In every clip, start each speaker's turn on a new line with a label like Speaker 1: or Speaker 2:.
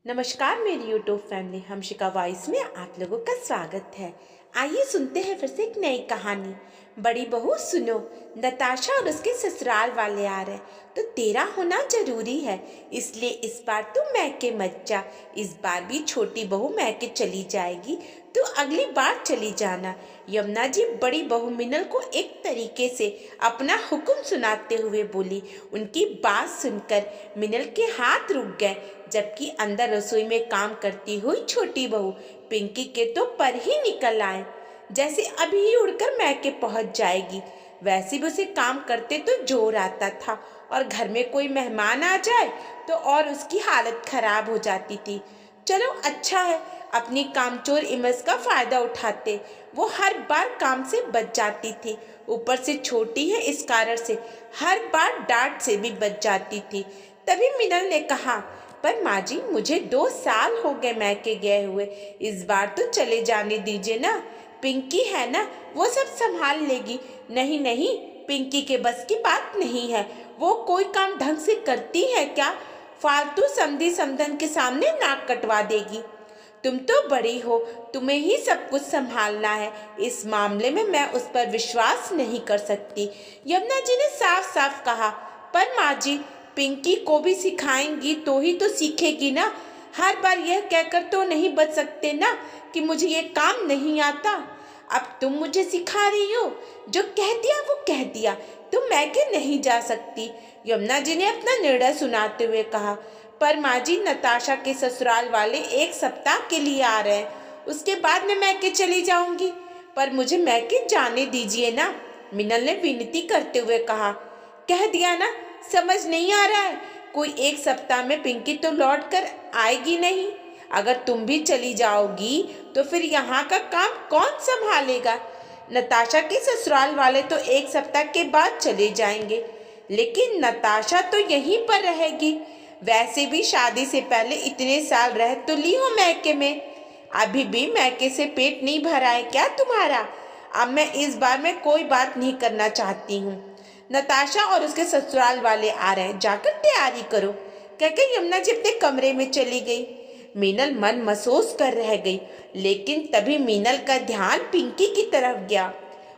Speaker 1: नमस्कार मेरी YouTube family, हमशिका voice में आप लोगों का स्वागत है। आइए सुनते हैं फिर से एक नई कहानी। बड़ी बहू सुनो, नताशा और उसके ससुराल वाले आ रहे, तो तेरा होना जरूरी है, इसलिए इस बार तू मैके मत जा। इस बार भी छोटी बहू मैके चली जाएगी, तो अगली बार चली जाना। यमुना जी बड़ी बहू मिनल को एक तरीके से अपना हुक्म सुनाते हुए बोली। उनकी बात सुनकर मिनल के हाथ रुक गए, जबकि अंदर रसोई में काम करती हुई छोटी बहू पिंकी के तो पर ही निकल आए, जैसे अभी ही उड़कर मैके पहुंच जाएगी। वैसे भी उसे काम करते तो जोर आता था, और घर में कोई मेहमान आ जाए तो और उसकी हालत खराब हो जाती थी। चलो अच्छा है, अपनी कामचोर इमेज का फायदा उठाते वो हर बार काम से बच जाती थी। ऊपर से छोटी है, इस कारण से हर बार डांट से भी बच जाती थी। तभी मिनल ने कहा, पर माँ जी मुझे 2 साल हो गए मैके गए हुए, इस बार तो चले जाने दीजिए ना। पिंकी है ना, वो सब संभाल लेगी। नहीं नहीं, पिंकी के बस की बात नहीं है, वो कोई काम ढंग से करती है क्या? फालतू समधी समधन के सामने नाक कटवा देगी। तुम तो बड़ी हो, तुम्हें ही सब कुछ संभालना है, इस मामले में मैं उस पर विश्वास नहीं कर सकती। यमुना जी ने साफ साफ कहा, पर माँ जी पिंकी को भी सिखाएंगी तो ही तो सीखेगी ना। हर बार यह कहकर तो नहीं बच सकते ना कि मुझे ये काम नहीं आता। अब तुम मुझे सिखा रही हो, जो कह दिया वो कह दिया, तुम मैके नहीं जा सकती। यमुना जी ने अपना निर्णय सुनाते हुए कहा, पर माँ जी नताशा के ससुराल वाले 1 सप्ताह के लिए आ रहे हैं, उसके बाद मैं मैके चली जाऊंगी। पर मुझे मैके जाने दीजिए ना, मिनल ने विनती करते हुए कहा। कह दिया ना, समझ नहीं आ रहा है? कोई 1 सप्ताह में पिंकी तो लौट कर आएगी नहीं। अगर तुम भी चली जाओगी तो फिर यहाँ का काम कौन संभालेगा? नताशा के ससुराल वाले तो 1 सप्ताह के बाद चले जाएंगे, लेकिन नताशा तो यहीं पर रहेगी। वैसे भी शादी से पहले इतने साल रह तो ली हो मैके में, अभी भी मैके से पेट नहीं भरा है क्या तुम्हारा? अब मैं इस बार में कोई बात नहीं करना चाहती हूँ। नताशा और उसके ससुराल वाले आ रहे हैं, जाकर तैयारी करो, कहकर यमुना जी अपने कमरे में चली गई। मीनल मन महसूस कर रह गई, लेकिन तभी मीनल का ध्यान पिंकी की तरफ गया।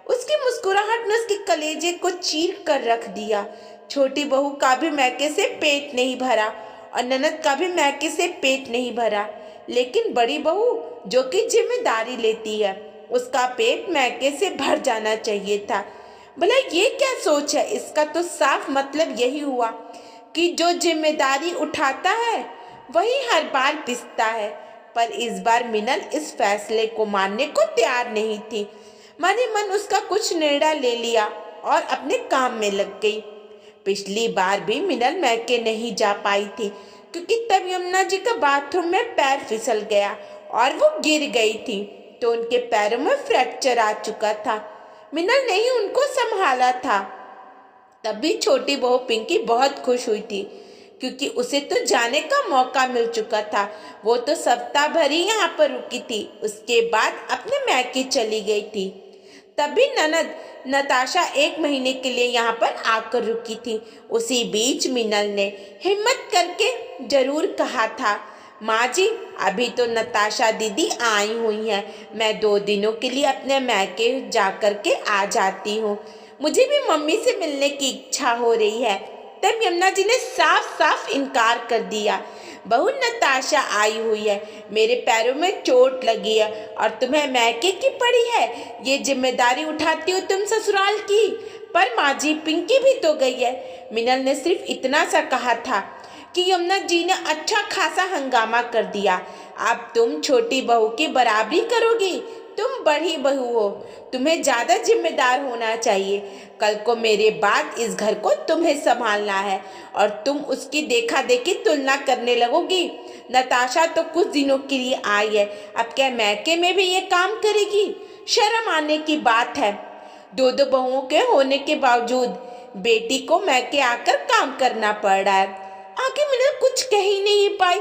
Speaker 1: उसकी मुस्कुराहट ने उसके कलेजे को चीर कर रख दिया। छोटी बहू का भी मैके से पेट नहीं भरा और ननद का भी मैके से पेट नहीं भरा, लेकिन बड़ी बहू जो कि जिम्मेदारी लेती है, उसका पेट मैके से भर जाना चाहिए था। भला ये क्या सोच है? इसका तो साफ मतलब यही हुआ कि जो जिम्मेदारी उठाता है वही हर बार पिसता है। पर इस बार मिनल इस फैसले को मानने को तैयार नहीं थी। मन ही मन उसका कुछ निर्णय ले लिया और अपने काम में लग गई। पिछली बार भी मिनल मैके नहीं जा पाई थी, क्योंकि तब यमुना जी का बाथरूम में पैर फिसल गया और वो गिर गई थी, तो उनके पैरों में फ्रैक्चर आ चुका था। मिनल ने ही उनको संभाला था। तभी छोटी बहू पिंकी बहुत खुश हुई थी, क्योंकि उसे तो जाने का मौका मिल चुका था। वो तो सप्ताह भर ही यहाँ पर रुकी थी, उसके बाद अपने मैके चली गई थी। तभी ननद नताशा 1 महीने के लिए यहाँ पर आकर रुकी थी। उसी बीच मिनल ने हिम्मत करके जरूर कहा था, माँ जी अभी तो नताशा दीदी आई हुई हैं, मैं 2 दिनों के लिए अपने मैके जा कर के आ जाती हूँ, मुझे भी मम्मी से मिलने की इच्छा हो रही है। तब यमुना जी ने साफ साफ इनकार कर दिया, बहू नताशा आई हुई है, मेरे पैरों में चोट लगी है और तुम्हें मैके की पड़ी है, ये जिम्मेदारी उठाती हो तुम ससुराल की। पर माँ जी पिंकी भी तो गई है। मिनल ने सिर्फ इतना सा कहा था कि यमुना जी ने अच्छा खासा हंगामा कर दिया। अब तुम छोटी बहू की बराबरी करोगी? तुम बड़ी बहू हो, तुम्हें ज्यादा जिम्मेदार होना चाहिए। कल को मेरे बाद इस घर को तुम्हें संभालना है और तुम उसकी देखा देखी तुलना करने लगोगी। नताशा तो कुछ दिनों के लिए आई है, अब क्या मैके में भी ये काम करेगी? शर्म आने की बात है। 2 बहुओं के होने के बावजूद बेटी को मैके आकर काम करना पड़ रहा है। आगे मिनल कुछ कह ही नहीं पाई।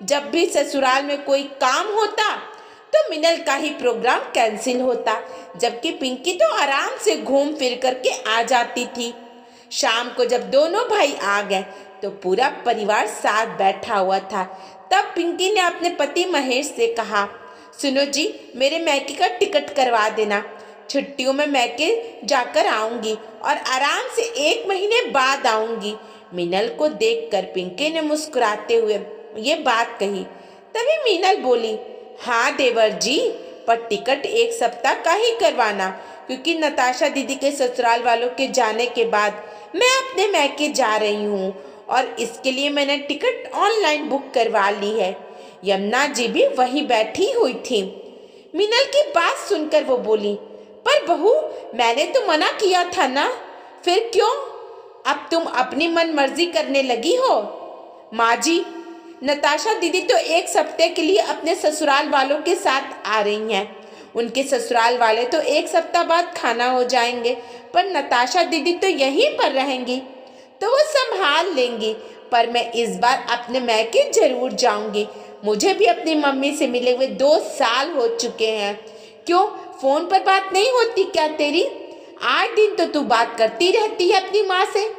Speaker 1: जब भी ससुराल में कोई काम होता तो मिनल का ही प्रोग्राम कैंसिल होता, जबकि पिंकी तो आराम से घूम फिर करके आ जाती थी। शाम को जब दोनों भाई आ गए तो पूरा परिवार साथ बैठा हुआ था। तब पिंकी ने अपने पति महेश से कहा, सुनो जी, मेरे मैके का टिकट करवा देना। छुट्टियों में मैके जाकर आऊंगी और आराम से 1 महीने बाद आऊंगी। मीनल को देखकर पिंकी ने मुस्कुराते हुए ये बात कही। तभी मीनल बोली, हाँ देवर जी, पर टिकट 1 सप्ताह का ही करवाना, क्योंकि नताशा दीदी के ससुराल वालों के जाने के बाद मैं अपने मैके जा रही हूँ और इसके लिए मैंने टिकट ऑनलाइन बुक करवा ली है। यमुना जी भी वहीं बैठी हुई थी। मीनल की बात सुनकर वो बोली, पर बहू, मैंने तो मना किया था ना, फिर क्यों अब तुम अपनी मन मर्जी करने लगी हो? माँ जी, नताशा दीदी तो 1 सप्ताह के लिए अपने ससुराल वालों के साथ आ रही हैं। उनके ससुराल वाले तो 1 सप्ताह बाद खाना हो जाएंगे, पर नताशा दीदी तो यहीं पर रहेंगी, तो वो संभाल लेंगी। पर मैं इस बार अपने मैके जरूर जाऊंगी। मुझे भी अपनी मम्मी से मिले हुए 2 साल हो चुके हैं। क्यों, फोन पर बात नहीं होती क्या तेरी? 8 दिन तो तू बात करती रहती है अपनी माँ से।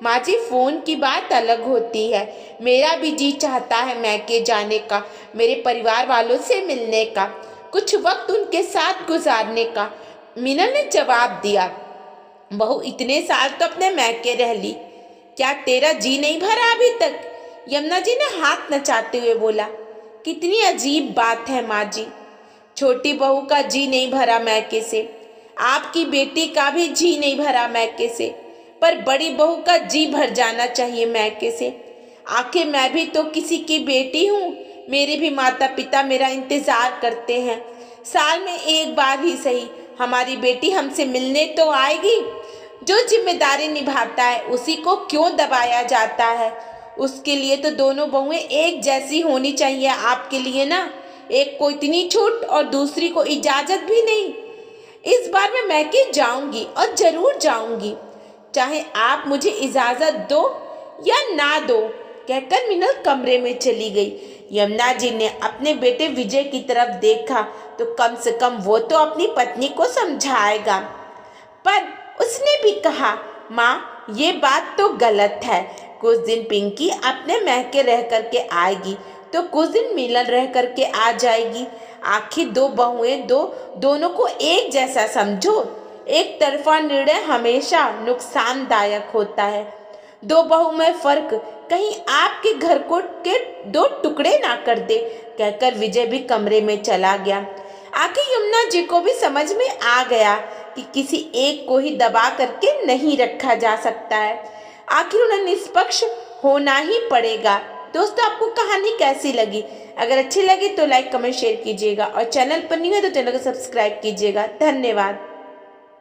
Speaker 1: माँ जी, फोन की बात अलग होती है। मेरा भी जी चाहता है मैके जाने का, मेरे परिवार वालों से मिलने का, कुछ वक्त उनके साथ गुजारने का। मीनल ने जवाब दिया, बहू, इतने साल तो अपने मैके रह ली, क्या तेरा जी नहीं भरा अभी तक? यमुना जी ने हाथ नचाते हुए बोला, कितनी अजीब बात है माँ जी, छोटी बहू का जी नहीं भरा मैके से, आपकी बेटी का भी जी नहीं भरा मैके से, पर बड़ी बहू का जी भर जाना चाहिए मैके से। आखिर मैं भी तो किसी की बेटी हूँ, मेरे भी माता पिता मेरा इंतजार करते हैं। साल में 1 बार ही सही हमारी बेटी हमसे मिलने तो आएगी। जो जिम्मेदारी निभाता है उसी को क्यों दबाया जाता है? उसके लिए तो दोनों बहुएं एक जैसी होनी चाहिए आपके लिए ना। एक को इतनी छूट और दूसरी को इजाजत भी नहीं। इस बार मैं मैके जाऊंगी और जरूर जाऊंगी, चाहे आप मुझे इजाजत दो या ना दो, कहकर मीनल कमरे में चली गई। यमुना जी ने अपने बेटे विजय की तरफ देखा तो कम से कम वो तो अपनी पत्नी को समझाएगा, पर उसने भी कहा, माँ, ये बात तो गलत है। कुछ दिन पिंकी अपने मैके रह करके आएगी तो कुछ दिन मीनल रह करके आ जाएगी। आखिर 2 बहुएं दोनों को एक जैसा समझो। एक तरफा निर्णय हमेशा नुकसानदायक होता है। 2 बहू में फर्क कहीं आपके घर को के 2 टुकड़े ना कर दे, कहकर विजय भी कमरे में चला गया। आखिर यमुना जी को भी समझ में आ गया कि किसी एक को ही दबा करके नहीं रखा जा सकता है। आखिर उन्हें निष्पक्ष होना ही पड़ेगा। दोस्तों, आपको कहानी कैसी लगी? अगर अच्छी लगी तो लाइक, कमेंट, शेयर कीजिएगा और चैनल पर नहीं है तो चैनल को सब्सक्राइब कीजिएगा। धन्यवाद।